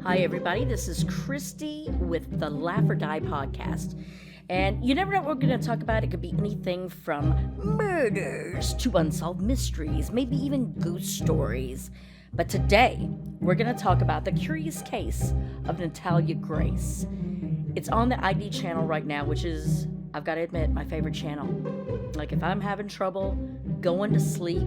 Hi, everybody. This is Christy with the Laugh or Die podcast. And you never know what we're going to talk about. It could be anything from murders to unsolved mysteries, maybe even ghost stories. But today, we're going to talk about the curious case of Natalia Grace. It's on the ID channel right now, which is, I've got to admit, my favorite channel. Like, if I'm having trouble going to sleep,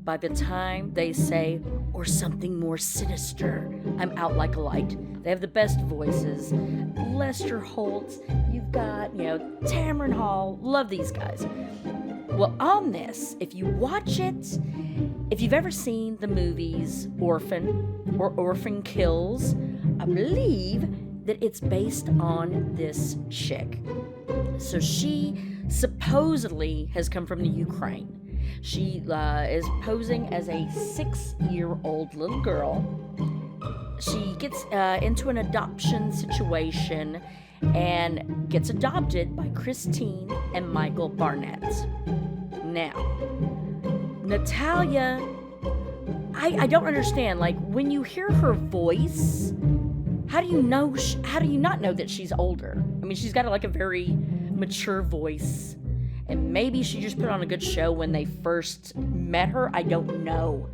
by the time they say, or something more sinister, I'm out like a light. They have the best voices. Lester Holtz, you've got, Tamron Hall. Love these guys. Well, on this, if you watch it, if you've ever seen the movies Orphan or Orphan Kills, I believe that it's based on this chick. So she supposedly has come from the Ukraine. She is posing as a 6-year-old little girl. She gets into an adoption situation and gets adopted by Christine and Michael Barnett. Now, Natalia, I don't understand. Like, when you hear her voice, how do you not know that she's older? I mean, she's got a very mature voice. And maybe she just put on a good show when they first met her. I don't know.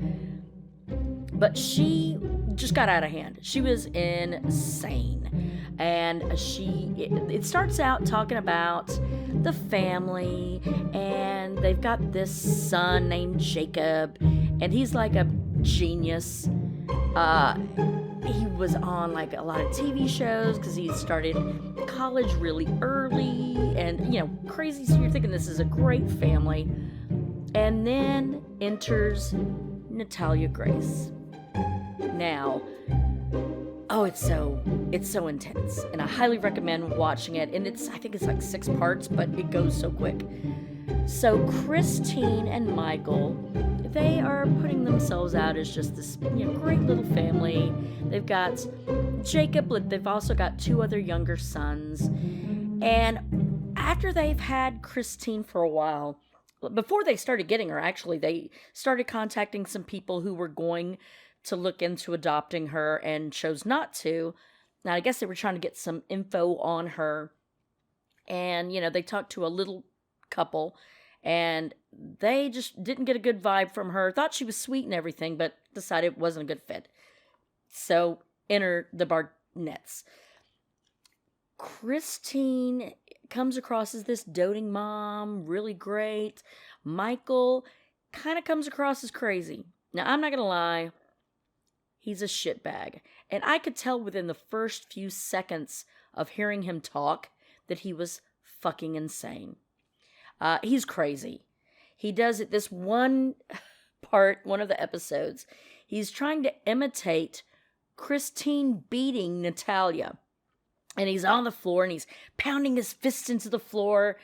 But she just got out of hand. She was insane. And it starts out talking about the family. And they've got this son named Jacob. And he's like a genius. He was on a lot of TV shows because he started college really early and, crazy. So you're thinking this is a great family. And then enters Natalia Grace. Now, it's so intense. And I highly recommend watching it. And I think it's 6 parts, but it goes so quick. So Christine and Michael, they are putting themselves out as just this great little family. They've got Jacob, but they've also got 2 other younger sons. And after they've had Christine for a while, before they started getting her, actually, they started contacting some people who were going to look into adopting her and chose not to. Now, I guess they were trying to get some info on her. And, they talked to a little couple, and they just didn't get a good vibe from her. Thought she was sweet and everything, but decided it wasn't a good fit. So, enter the Barnetts. Christine comes across as this doting mom, really great. Michael kind of comes across as crazy. Now, I'm not going to lie, he's a shitbag. And I could tell within the first few seconds of hearing him talk that he was fucking insane. He's crazy. He does it this one of the episodes. He's trying to imitate Christine beating Natalia. And he's on the floor and he's pounding his fist into the floor.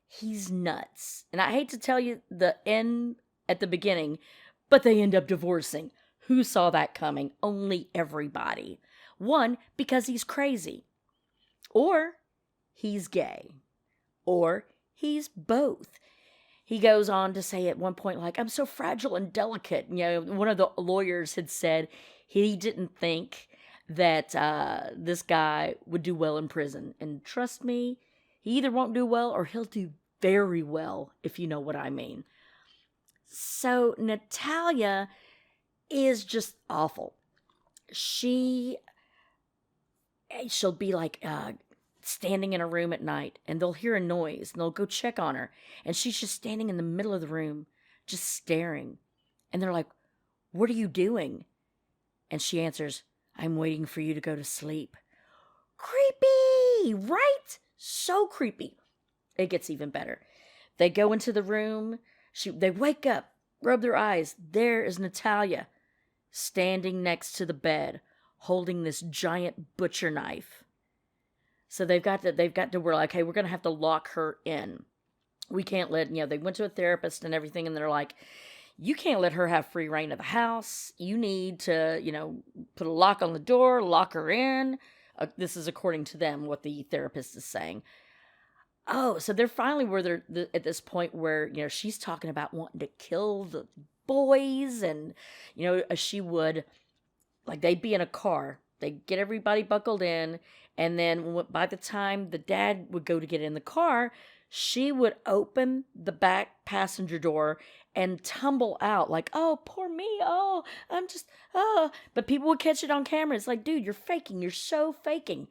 He's nuts. And I hate to tell you the end at the beginning, but they end up divorcing. Who saw that coming? Only everybody. One, because he's crazy. Or he's gay. Or he's both. He goes on to say at one point, I'm so fragile and delicate. One of the lawyers had said he didn't think that this guy would do well in prison. And trust me, he either won't do well or he'll do very well, if you know what I mean. So Natalia is just awful. She'll be standing in a room at night, and they'll hear a noise, and they'll go check on her, and she's just standing in the middle of the room, just staring. And they're like, "What are you doing?" And she answers, "I'm waiting for you to go to sleep." Creepy, right? So creepy. It gets even better. They go into the room, they wake up, rub their eyes. There is Natalia, standing next to the bed, holding this giant butcher knife. So they've got to, we're like, hey, we're going to have to lock her in. We can't let, they went to a therapist and everything, and they're like, you can't let her have free reign of the house. You need to, put a lock on the door, lock her in. This is according to them, what the therapist is saying. Oh, so they're finally at this point where, she's talking about wanting to kill the boys, and, she would, they'd be in a car, They get everybody buckled in, and then by the time the dad would go to get in the car, she would open the back passenger door and tumble out like, oh, poor me. Oh, I'm just, oh. But people would catch it on camera. It's like, dude, you're faking. You're so faking.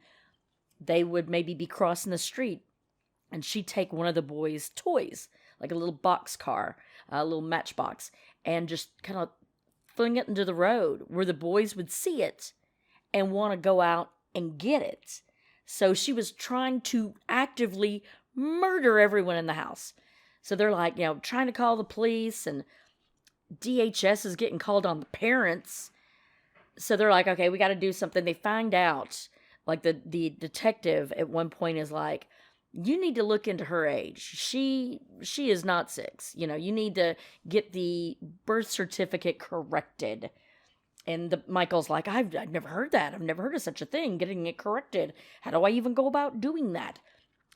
They would maybe be crossing the street, and she'd take one of the boys' toys, like a little box car, a little matchbox, and just kind of fling it into the road where the boys would see it and want to go out and get it. So she was trying to actively murder everyone in the house. So they're like, trying to call the police, and DHS is getting called on the parents. So they're like, okay, we got to do something. They find out, like the detective at one point is like, you need to look into her age. She is not 6. You need to get the birth certificate corrected. And Michael's like, I've never heard that. I've never heard of such a thing, getting it corrected. How do I even go about doing that?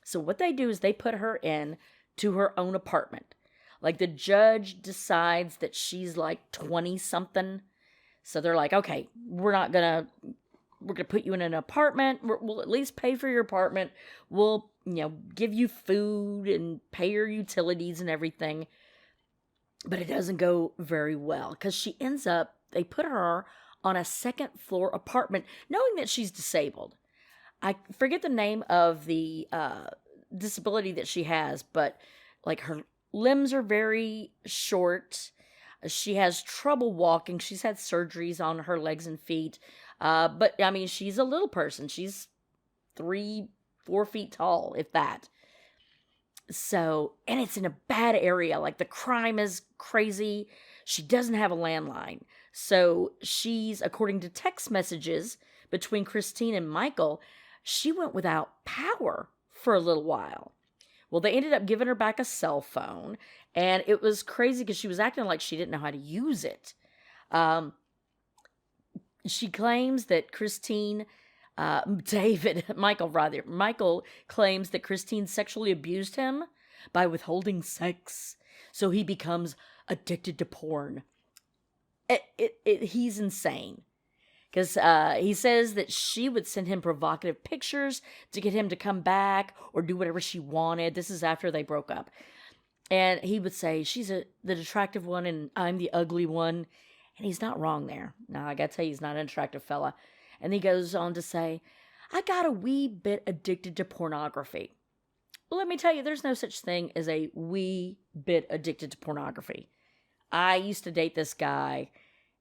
So what they do is they put her in to her own apartment. Like the judge decides that she's like 20 something. So they're like, okay, we're going to put you in an apartment. We'll at least pay for your apartment. We'll, give you food and pay your utilities and everything. But it doesn't go very well because they put her on a second floor apartment, knowing that she's disabled. I forget the name of the disability that she has, but like her limbs are very short. She has trouble walking. She's had surgeries on her legs and feet. But I mean, she's a little person. She's 3-4 feet tall, if that. So, and it's in a bad area. Like the crime is crazy. She doesn't have a landline. So she's, according to text messages between Christine and Michael, she went without power for a little while. Well, they ended up giving her back a cell phone, and it was crazy because she was acting like she didn't know how to use it. She claims that Michael claims that Christine sexually abused him by withholding sex, so he becomes addicted to porn. He's insane. Because he says that she would send him provocative pictures to get him to come back or do whatever she wanted. This is after they broke up. And he would say, she's the attractive one and I'm the ugly one. And he's not wrong there. Now, I got to tell you, he's not an attractive fella. And he goes on to say, I got a wee bit addicted to pornography. Well, let me tell you, there's no such thing as a wee bit addicted to pornography. I used to date this guy.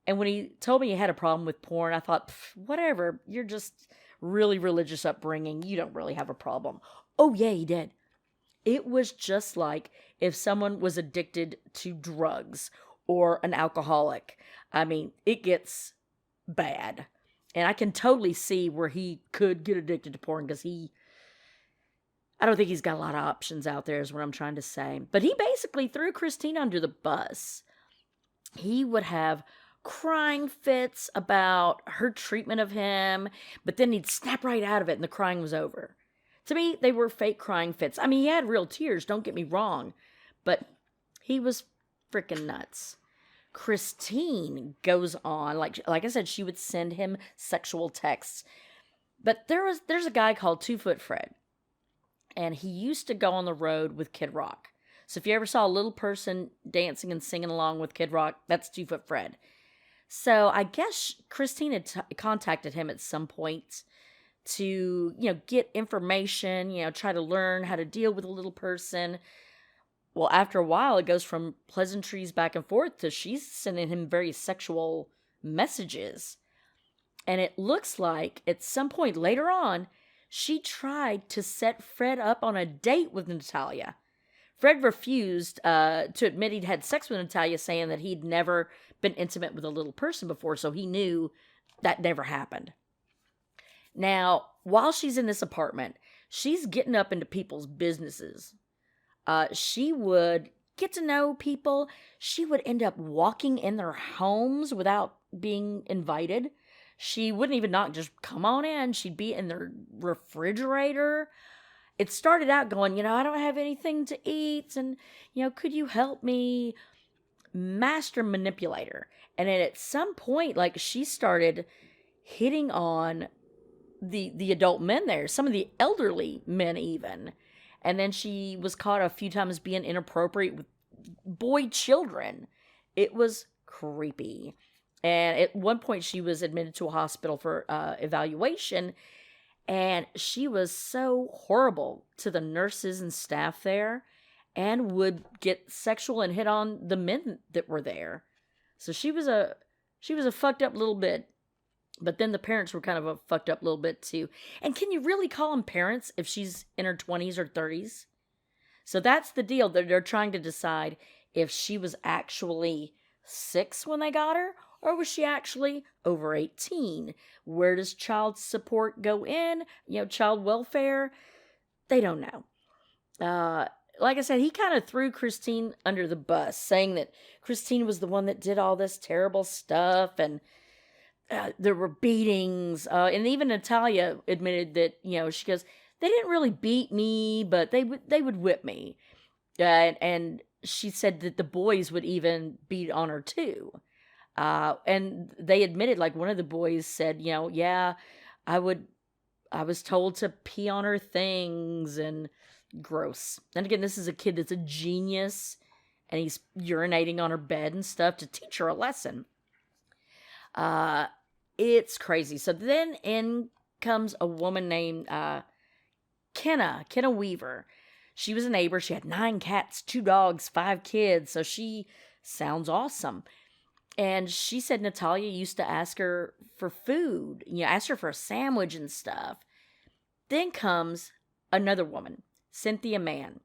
And when he told me he had a problem with porn, I thought, whatever, you're just really religious upbringing. You don't really have a problem. Oh, yeah, he did. It was just like if someone was addicted to drugs or an alcoholic. I mean, it gets bad. And I can totally see where he could get addicted to porn because I don't think he's got a lot of options out there is what I'm trying to say. But he basically threw Christine under the bus. He would have crying fits about her treatment of him, but then he'd snap right out of it and the crying was over. To me, they were fake crying fits. I mean, he had real tears, don't get me wrong, but he was freaking nuts. Christine goes on, like I said, she would send him sexual texts. But there's a guy called 2 Foot Fred, and he used to go on the road with Kid Rock. So if you ever saw a little person dancing and singing along with Kid Rock, that's 2 Foot Fred. So I guess Christine had contacted him at some point to, get information, try to learn how to deal with a little person. Well, after a while, it goes from pleasantries back and forth to she's sending him very sexual messages. And it looks like at some point later on, she tried to set Fred up on a date with Natalia. Fred refused to admit he'd had sex with Natalia, saying that he'd never been intimate with a little person before, so he knew that never happened. Now, while she's in this apartment, she's getting up into people's businesses. She would get to know people. She would end up walking in their homes without being invited. She wouldn't even knock, just come on in. She'd be in their refrigerator. It started out going, I don't have anything to eat, and, could you help me? Master manipulator. And then at some point, she started, hitting on the adult men there, some of the elderly men even. And then she was caught a few times being inappropriate with boy children. It was creepy. And at one point, she was admitted to a hospital for evaluation. And she was so horrible to the nurses and staff there, and would get sexual and hit on the men that were there. So she was a fucked up little bit. But then the parents were kind of a fucked up little bit too. And can you really call them parents if she's in her 20s or 30s? So that's the deal. They're trying to decide if she was actually 6 when they got her, or was she actually over 18? Where does child support go in? Child welfare? They don't know. Like I said, he kind of threw Christine under the bus, saying that Christine was the one that did all this terrible stuff, and there were beatings. And even Natalia admitted that, she goes, they didn't really beat me, but they would whip me. And she said that the boys would even beat on her too. And they admitted, like one of the boys said, yeah, I was told to pee on her things, and gross. And again, this is a kid that's a genius, and he's urinating on her bed and stuff to teach her a lesson. It's crazy. So then in comes a woman named Kenna Weaver. She was a neighbor. She had 9 cats, 2 dogs, 5 kids. So she sounds awesome. And she said Natalia used to ask her for food, ask her for a sandwich and stuff. Then comes another woman, Cynthia Mann.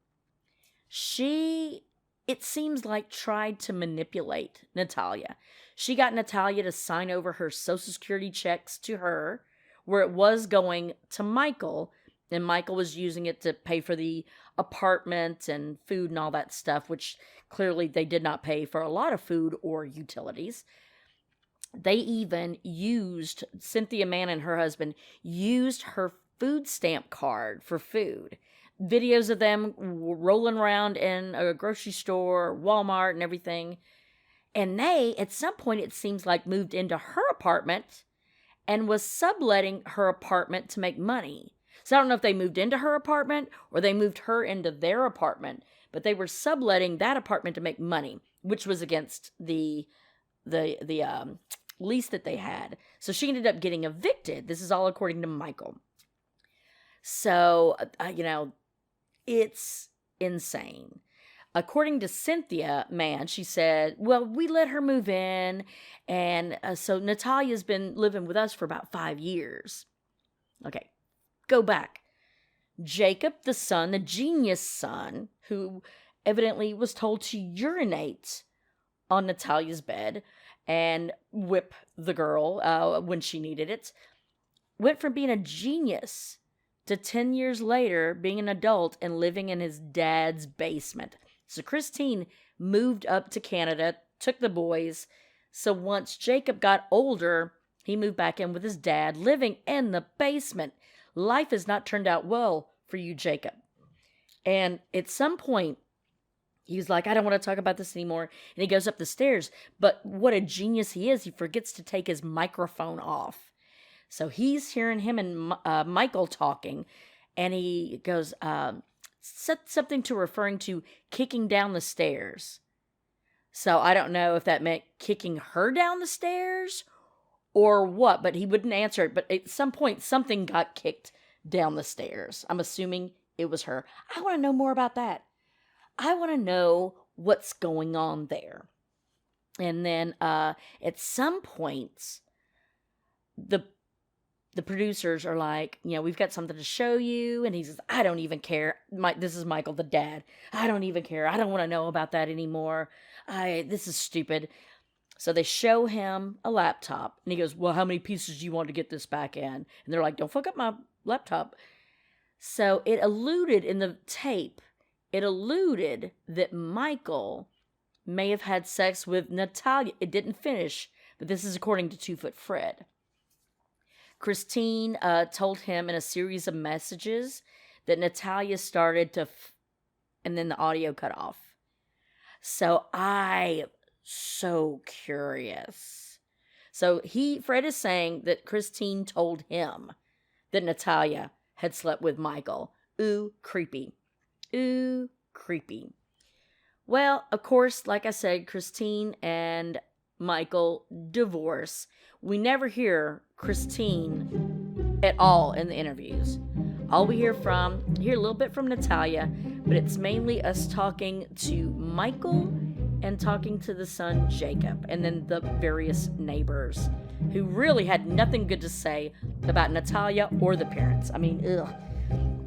She, it seems like, tried to manipulate Natalia. She got Natalia to sign over her Social Security checks to her, where it was going to Michael, and Michael was using it to pay for the apartment and food and all that stuff, which clearly they did not pay for a lot of food or utilities. They even used, Cynthia Mann and her husband used her food stamp card for food. Videos of them rolling around in a grocery store, Walmart, and everything. And they, at some point, it seems like, moved into her apartment and was subletting her apartment to make money. So I don't know if they moved into her apartment or they moved her into their apartment, but they were subletting that apartment to make money, which was against the lease that they had. So she ended up getting evicted. This is all according to Michael. So, it's insane. According to Cynthia Mann, she said, well, we let her move in, and so Natalia's been living with us for about 5 years. Okay, go back. Jacob, the son, the genius son, who evidently was told to urinate on Natalia's bed and whip the girl when she needed it, went from being a genius to 10 years later being an adult and living in his dad's basement. So Christine moved up to Canada, took the boys. So once Jacob got older, he moved back in with his dad, living in the basement. Life has not turned out well for you, Jacob. And at some point, he was like, I don't want to talk about this anymore. And he goes up the stairs. But what a genius he is, he forgets to take his microphone off. So he's hearing him and Michael talking. And he goes, something to referring to kicking down the stairs. So I don't know if that meant kicking her down the stairs or what, but he wouldn't answer it. But at some point, something got kicked down the stairs. I'm assuming it was her. I want to know more about that. I want to know what's going on there. And then at some points, the producers are like, we've got something to show you. And he says, I don't even care. This is Michael, the dad. I don't even care. I don't want to know about that anymore. This is stupid. So they show him a laptop. And he goes, well, how many pieces do you want to get this back in? And they're like, don't fuck up my laptop. So it alluded in the tape, that Michael may have had sex with Natalia. It didn't finish, but this is according to 2 Foot Fred. Christine told him in a series of messages that Natalia started to, and then the audio cut off. So I'm so curious. So Fred is saying that Christine told him that Natalia had slept with Michael. Ooh, creepy. Ooh, creepy. Well, of course, like I said, Christine and Michael divorce. We never hear Christine at all in the interviews. All we hear a little bit from Natalia, but it's mainly us talking to Michael and talking to the son Jacob, and then the various neighbors who really had nothing good to say about Natalia or the parents. I mean, ugh.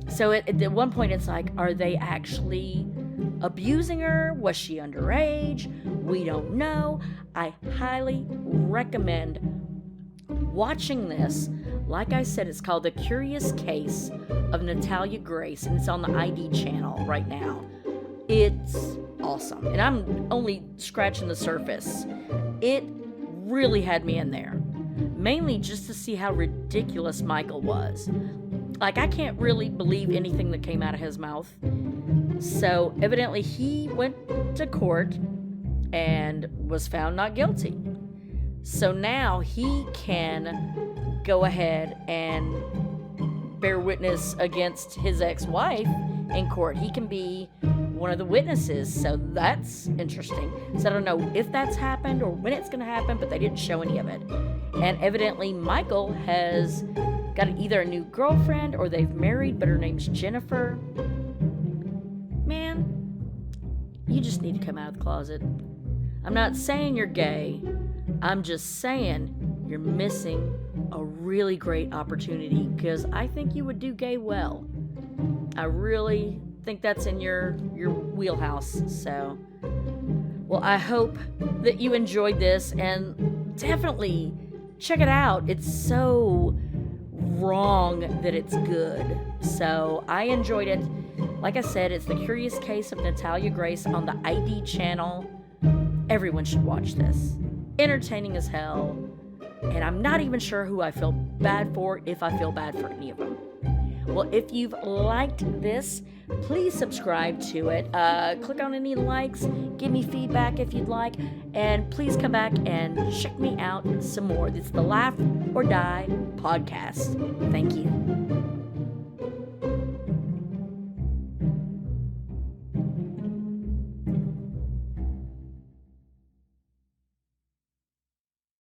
So at one point it's like, are they actually abusing her? Was she underage? We don't know. I highly recommend watching this. Like I said, it's called The Curious Case of Natalia Grace, and it's on the ID channel right now. It's awesome, and I'm only scratching the surface. It really had me in there, mainly just to see how ridiculous Michael was. Like, I can't really believe anything that came out of his mouth. So evidently he went to court and was found not guilty. So now he can go ahead and bear witness against his ex-wife in court. He can be one of the witnesses, so that's interesting. So I don't know if that's happened or when it's going to happen, but they didn't show any of it. And evidently Michael has got either a new girlfriend or they've married, but her name's Jennifer. Man, you just need to come out of the closet. I'm not saying you're gay. I'm just saying you're missing a really great opportunity, because I think you would do gay well. I really think that's in your wheelhouse. So, well, I hope that you enjoyed this, and definitely check it out. It's so wrong that it's good. So I enjoyed it. Like I said, it's The Curious Case of Natalia Grace on the ID channel. Everyone should watch this. Entertaining as hell. And I'm not even sure who I feel bad for, if I feel bad for any of them. Well, if you've liked this, please subscribe to it. Click on any likes. Give me feedback if you'd like. And please come back and check me out some more. It's the Laugh or Die podcast. Thank you.